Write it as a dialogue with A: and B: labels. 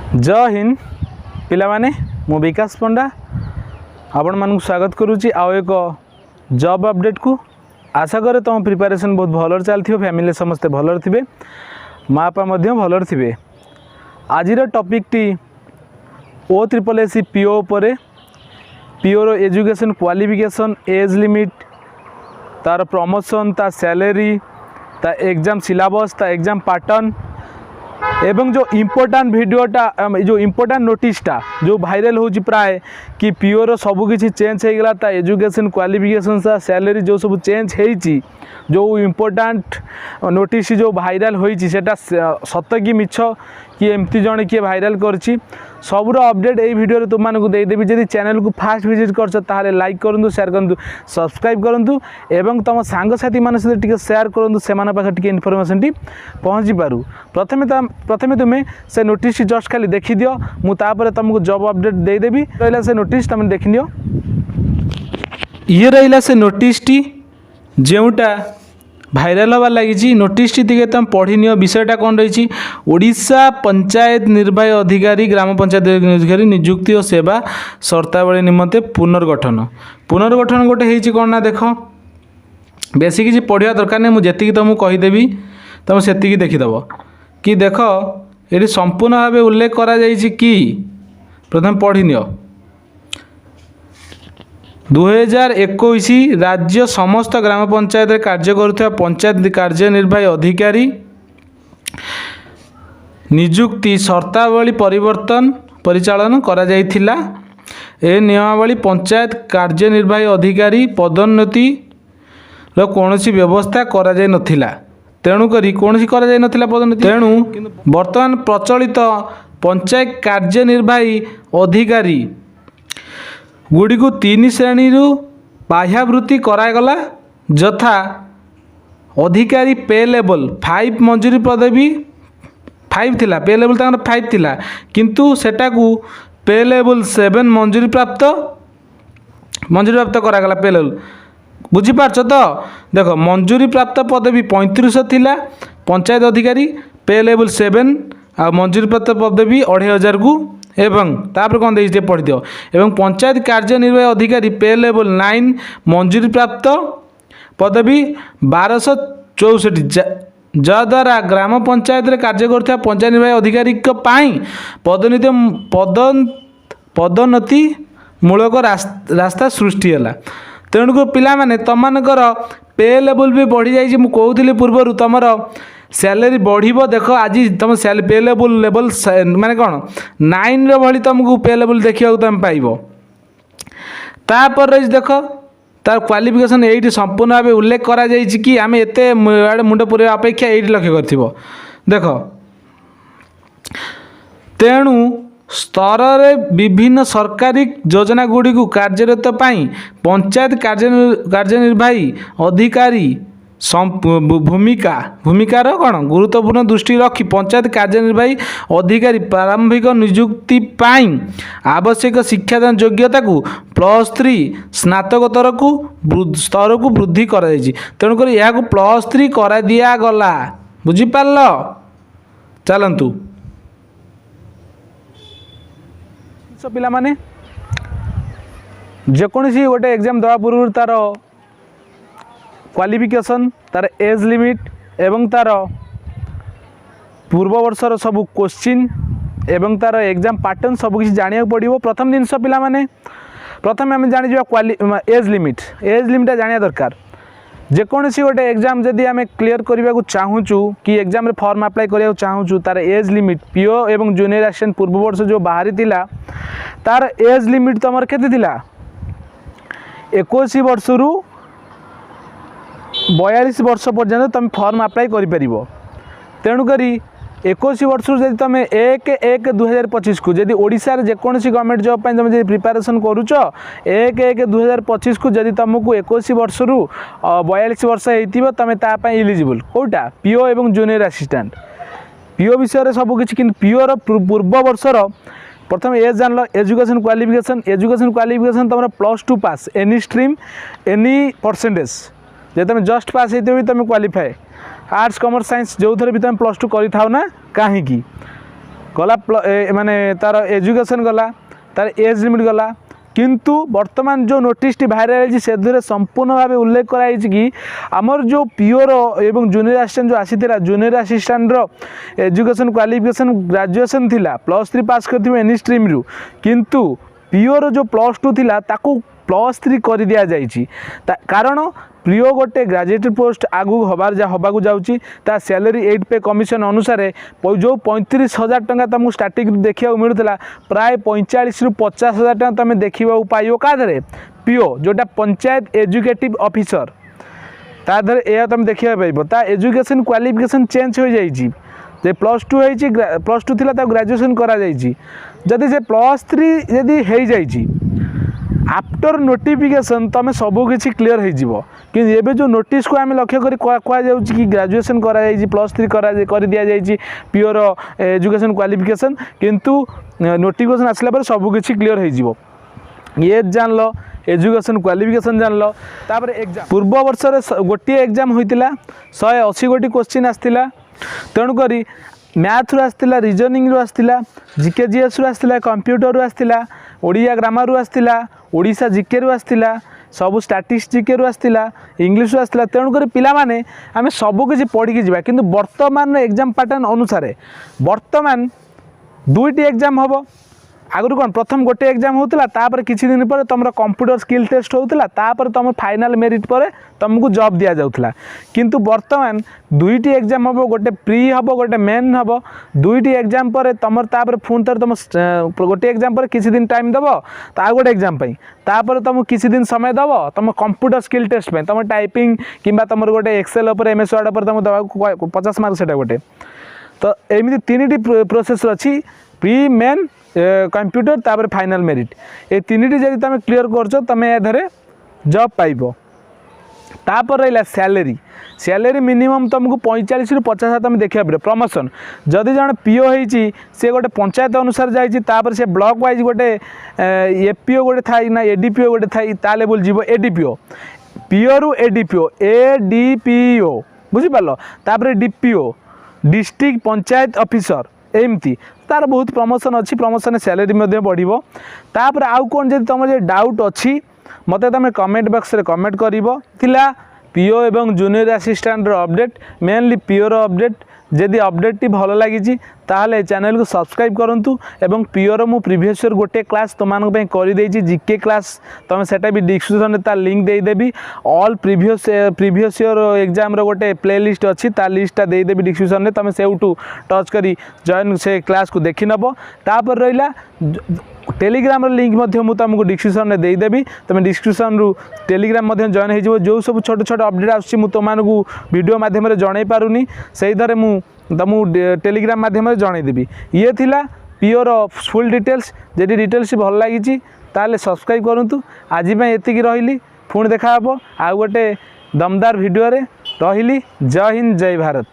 A: जय हिंद पिला माने मु विकास पंडा आपण मानक स्वागत करुच्ची आउ एक जॉब अपडेट को। आशा करे तुम प्रिपरेशन बहुत भल चलती फैमिली समस्ते भल थे माँ बापा भल थे। आज टॉपिक टी OSSC पीओ पर PO education qualification age limit तार प्रमोशन ता सैलरी ता एग्जाम सिलेबस ता एग्जाम पैटर्न एवं जो इम्पोर्टाट वीडियोटा जो इम्पोर्टाट नोटिसटा जो भाइराल हो प्राय कि पीओर सबकि चेंज हो गला ता एजुकेशन क्वालिफिकेशन ता सैलरी जो सब चेंज होती जो इम्पोर्टाट नोटिस जो भाइराल होती सत कि मिछ कि एमती जड़े किए भाइराल करछि सबूर अपडेट यही वीडियो तुमको देदेवि। जदि चैनल को फास्ट विजिट कर लाइक करूँ शेयर करूँ सब्सक्राइब करूँ एवं तुम सांगसाथी मान सहित टिके शेयर करूँ से पाखे इनफॉरमेशन टी पहुँची पारू। प्रथमे तुम्हें से नोटिस जस्ट खाली देखी दियो मुझे तुमको जॉब अपडेट देदेवि। रहा से नोटिस तुम देखी नियो ये रहा से नोटिस टी जोटा भाइराल हबार लगी नोटिस टी तुम पढ़ी नियो विषयटा कौन रही ओडिशा पंचायत निर्वाही अधिकारी ग्राम पंचायत अधिकारी नियुक्ति और सेवा शर्तावली निमंते पुनर्गठन गोटे होती कौन ना देख बेसी किसी पढ़ा दरकार नहीं मुझे तुमको कहीदेवी तुम से देखीदेव कि देख ये संपूर्ण भाव उल्लेख करा कि प्रथम पढ़ी नियो 2021 राज्य समस्त ग्राम पंचायत कार्य करुवा पंचायत कार्यनिर्वाही अधिकारी नियुक्ति शर्तावली परिवर्तन परिचालन करा जाइथिला। ए नियमावली पंचायत कार्यनिर्वाही अधिकारी पदोन्नति कौन व्यवस्था करा जाय नथिला तेणुक कौन करा जाय नथिला पदोन्नति तेणु वर्तमान प्रचलित पंचायत कार्यनिर्वाही अधिकारी गुड़ी को 3 श्रेणी बाह्यावृत्ति करागला यथा अधिकारी पे लेवल 5 मंजूरी पदवी 5 थिला पे लेवल 5 थिला किंतु सेटा को पे लेवल 7 मंजूरी प्राप्त करागला पे लेवल बुझीपारछ तो देख मंजूरी प्राप्त पदवी 3500 थिला पंचायत अधिकारी पे लेवल 7 आ मंजूरी प्राप्त पदवी 2500 को एवं तापर कौन दे पढ़ी दियो एवं पंचायत कार्यनिर्वाही अधिकारी पे लेवल 9 मंजूरी प्राप्त पदवी 1264 जद्वारा ग्राम पंचायत कार्य करता पंचायत निर्वाही अधिकारी पदोन्नति मूलक रास्ता सृष्टि है। तेणुक पिला माने तमनकर पे लेवल भी बढ़ी जाइए मु कहूली पूर्वर तुमर सैलरी बढ़िबो देख आज तुम पे लेवल माने कौन 9 भली तुमको पे लेवल देखा तुम पाइबो तापर देख तार क्वालिफिकेशन ये संपूर्ण भाव उल्लेख करा कि आम एत मुंड पूरा अपेक्षा ये लक्ष्य कर देख तेणु स्तर में विभिन्न सरकारी योजना गुड़ी को कार्यरत पंचायत कार्यनिर्वाही अधिकारी भूमिकार कौन गुरुत्वपूर्ण दृष्टि रखी पंचायत कार्यनिर्वाही अधिकारी प्रारंभिक नियुक्ति आवश्यक शिक्षादान योग्यता को +3 स्नातकोत्तर को स्तर को वृद्धि कर तेणुक यह +3 करा दिया गला बुझीपार चलतु पिला माने जेकोसी गोटे एग्जाम दवा पूर्व तार क्वालिफिकेशन तार एज लिमिट एवं तार पूर्व वर्षर सब क्वेश्चन एवं तार एग्जाम पैटर्न सब किसी जानिया पड़ो। प्रथम जिनस पिला माने प्रथम आम जानी एज लिमिट जानिया दरकार जेकोसी गोटे एग्जाम जदि आम क्लीयर करने को चाहूँ कि एग्जाम रे फॉर्म अप्लाई करने चाहूँ तार एज लिमिट पीओ एवं जूनियर असिस्टेंट पूर्व वर्ष जो बाहरी थिला तार एज लिमिट तुम केते थिला 21 वर्ष रु 42 वर्ष पर्यंत तुम फॉर्म अप्लाई कर तेणुक 21 वर्ष जब तुम 1/1/2025 को जदि ओडिशा रे जेकोसी गवर्नमेंट जॉब तुम जब प्रिपेरेसन करुच 1/1/2025 को जदि तुमको 21 वर्ष रु 42 वर्ष होती तुम तापाई इलिजिबल कौटा पीओ एवं जूनियर असिस्टेंट पीओ विषय सबकि कि पीओर पूर्व वर्षर प्रथम एज जान एजुकेशन क्वालिफिकेशन तुम +2 पास एनी स्ट्रीम एनी परसेंटेज जे तुम जस्ट पास होते भी तुम क्वालिफाए आर्ट्स कॉमर्स साइंस जो थरे भी तुम +2 कर ना कहीं गला माने तार एजुकेशन गला तार एज लिमिट गला किंतु वर्तमान जो नोटिस टी भाइराल है से संपूर्ण भाव उल्लेख कराई कि आमर जो पीओर एवं जूनियर असिस्टेंट जो आसीला जूनियर असिस्टेंट रो एजुकेशन क्वालिफिकेशन ग्रेजुएशन थिला +3 पास करथिबो एनी स्ट्रीम रु किंतु पीओर जो +2 थिला ताकू +3 कर दिया जाइछि कारण प्रियो गोटे ग्रेजुएटेड पोस्ट आगु हवा जाऊँगी सैलरी 8 पे कमिशन अनुसार जो 35,000 टंका तुमको स्टार्टिंग देखा मिलूला प्राय 45 ରୁ 50,000 टंका तुम देखा पाइब क्या पीओ जोटा पंचायत एजुकेटिव ऑफिसर तादर यह तुम देखा पाइब एजुकेशन क्वालिफिकेशन चेंज हो जाइए +2 होती +2 थी ग्रेजुएशन कराई जदि से +3 जदि हो जाइए आफ्टर नोटिफिकेशन तुम सबकि क्लीयर हो कि ये जो नोटिस को आम लक्ष्य कर कहुच्छी कि ग्रेजुएशन कराई +3 कर दि जाइए पीओर एजुकेशन क्वालिफिकेशन किंतु नोटिफिकेशन आसला पर सबकि क्लीयर हो ये जान लो एजुकेशन क्वालिफिकेशन जान लो तापर एग्जाम पूर्व वर्ष गोटे एग्जाम होता 180 गोटी क्वेश्चन आसला तेणुक मैथ रु आसला रीजनिंग रु आसला जीके जीएस रु आसला कंप्यूटर रु आसला ओडिया ग्रामर रु आसला ओडिशा जीके रु आसला सबू स्टाटिस्टिक्स जीके रु आसला इंग्लिश रु आसला तेणुक पिला माने आमे सबकि पढ़ी जावा किंतु वर्तमान एग्जाम पैटर्न अनुसार वर्तमान 2टी एग्जाम हम आगुरी कौन प्रथम गोटे एग्जाम होता तापर किसी दिन पर तुम कंप्यूटर स्किल टेस्ट होता तापर तुम फाइनल मेरिट पर तुमको जॉब दि जाऊला किंतु वर्तमान 2टी एग्जाम हम गोटे प्री हम गोटे मेन हम 2टी एग्जाम पर तुम तापर पुणी थर तुम गोटे एग्जाम पर किसी दिन टाइम दब आ गोटे एग्जाम तापर तुम किसी दिन समय दब तुम कंप्यूटर स्किल टेस्ट पे तुम टाइपिंग किंबा तुम गोटे एक्सेल MS वर्ड पर तुम दवा 50 मार्क से गोटे तो एमती 3टी प्रोसेस अच्छी प्री मेन कंप्यूटर तापर फाइनल मेरिट ये 3टी जब तुम क्लीयर कर तुम ये जॉब पाइब तापर रहा सैलरी सैलरी मिनिमम तुमको 45 ରୁ 50,000 तुम देखा पड़े प्रमोशन जदि जन पीओ होती सी गोटे पंचायत अनुसार जापर से ब्लॉक वाइज गोटे एपीओ गोटे थाई ना एडीपीओ गोटे थाई ता लेवल जीव एडीपीओ पीओ रु एडीपीओ बुझीपार तापर डीपीओ डिस्ट्रिक्ट पंचायत ऑफिसर एमती तार बहुत प्रमोशन अच्छी प्रमोशन सैलरी बढ़ो तापर आउ कौन जब तुम डाउट अच्छी मत तुम कमेंट बॉक्स रे कमेंट कर पीओ एवं junior assistant update mainly PO update जदि अपडेट टी भल लगी ताहले चैनल को सब्सक्राइब करूँ एवं पीओर मु प्रीवियस ईयर गोटे क्लास तुम कर जीके क्लास तुम सेटा भी डिस्क्रिप्शन में लिंक देदेवी ऑल प्रीवियस ईयर एग्जाम गोटे प्लेलिस्ट अच्छी ता लिस्टा देदेवी डिस्क्रिप्शन में तुम से टच कर जॉइन से क्लास को देखी नब तापर रहा टेलीग्राम लिंक मु तुमको डिस्क्रिप्शन में देदेवी तुम डिस्क्रिप्शन रु टेलीग्राम जॉइन हो जो सब छोट छोट अपडेट आसूँ तुमको वीडियो माध्यम जन पारुनी से तुमको टेलीग्राम माध्यम जनईदेवी ये थिला पीओर फुल डिटेल्स जदि डिटेल्स भल लगी ताले सब्सक्राइब करूँ आज एतिकी रही पुणी देखा आ गोटे दमदार वीडियो रे रही जय हिंद जय भारत।